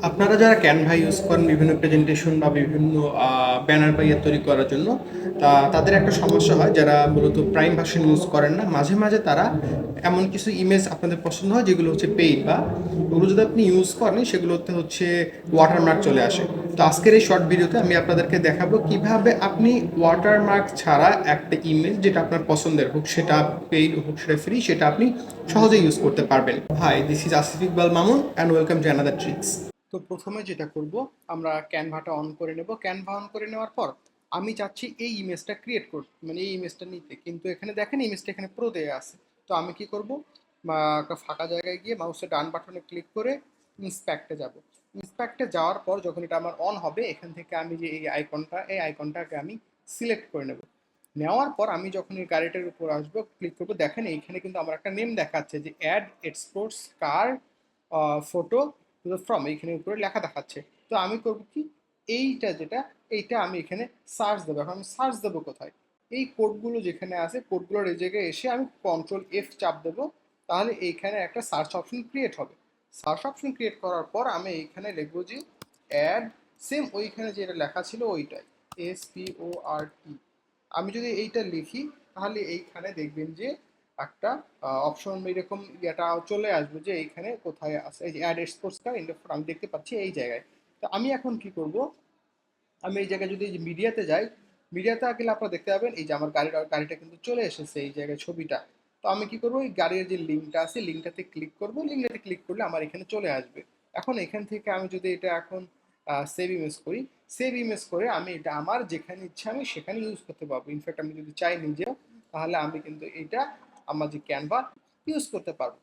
আপনারা যারা Canva use করেন বিভিন্ন প্রেজেন্টেশন বা বিভিন্ন ব্যানার বা ইয়ে তৈরি করার জন্য, তাদের একটা সমস্যা হয় যারা মূলত প্রাইম ভার্সন ইউজ করেন না। মাঝে মাঝে তারা এমন কিছু ইমেজ আপনাদের পছন্দ হয় যেগুলো হচ্ছে পেইড, বা ওগুলো যদি আপনি ইউজ করেন সেগুলোতে হচ্ছে ওয়াটারমার্ক চলে আসে। তো আজকের এই শর্ট ভিডিওতে আমি আপনাদেরকে দেখাবো কিভাবে আপনি ওয়াটারমার্ক ছাড়া একটা ইমেজ যেটা আপনার পছন্দের হোক, সেটা পেইড হোক সেটা ফ্রি, সেটা আপনি সহজে ইউজ করতে পারবেন। Hi, this is Asif Iqbal Mamun and welcome to another tricks. তো প্রথমে যেটা করব, আমরা ক্যানভাটা অন করে নেব। ক্যানভা অন করে নেওয়ার পর আমি চাচ্ছি এই ইমেজটা ক্রিয়েট করতে, মানে এই ইমেজটা নিতে, কিন্তু এখানে দেখেন ইমেজটা এখানে প্রো দেয়া আছে। তো আমি কি করব, একটা ফাঁকা জায়গায় গিয়ে মাউসের ডান বাটনে ক্লিক করে ইন্সপেক্টে যাব। ইন্সপেক্টে যাওয়ার পর যখন এটা আমার অন হবে, এখান থেকে আমি যে এই আইকনটাকে আমি সিলেক্ট করে নেব। নেওয়ার পর আমি যখন এই গাড়িটার উপর আসবো, ক্লিক করবো, দেখেন এইখানে কিন্তু আমার একটা নেম দেখাচ্ছে যে অ্যাড এক্সপোর্টস কার ফটো ফ্রম, এইখানে উপরে লেখা দেখাচ্ছে। তো আমি করব কি, এইটা আমি এখানে সার্চ দেবো। এখন আমি সার্চ দেবো কোথায়? এই কোডগুলো যেখানে আছে, কোডগুলোর এই জায়গায় এসে আমি কন্ট্রোল এফ চাপ দেবো, তাহলে এইখানে একটা সার্চ অপশন ক্রিয়েট হবে। সার্চ অপশন ক্রিয়েট করার পর আমি এইখানে লিখবো যে অ্যাড, সেম ওইখানে যেটা লেখা ছিল ওইটাই, SPORT। আমি যদি এইটা লিখি তাহলে এইখানে দেখবেন যে একটা অপশন এরকম এটা চলে আসবে যে এইখানে কোথায় আছে, এই যে অ্যাড স্পোর্টস কার ইন্টারফোর আমি দেখতে পাচ্ছি এই জায়গায়। তো আমি এখন কি করব, আমি এই জায়গায় যদি এই যে মিডিয়াতে যাই, মিডিয়াতে গেলে আপনারা দেখতে পাবেন এই যে আমার গাড়িটা কিন্তু চলে এসেছে এই জায়গায় ছবিটা। তো আমি কি করবো, এই গাড়ির যে লিঙ্কটা আছে লিঙ্কটাতে ক্লিক করব। লিঙ্কটাতে ক্লিক করলে আমার এখানে চলে আসবে। এখন এখান থেকে আমি যদি এটা এখন সেভ ইমেজ করি, সেভ ইমেজ করে আমি এটা আমার যেখানে ইচ্ছা আমি সেখানে ইউজ করতে পারবো। ইনফ্যাক্ট আমি যদি চাই নিজেও, তাহলে আমি কিন্তু এটা আমার যে ক্যানভা ইউজ করতে পারবো।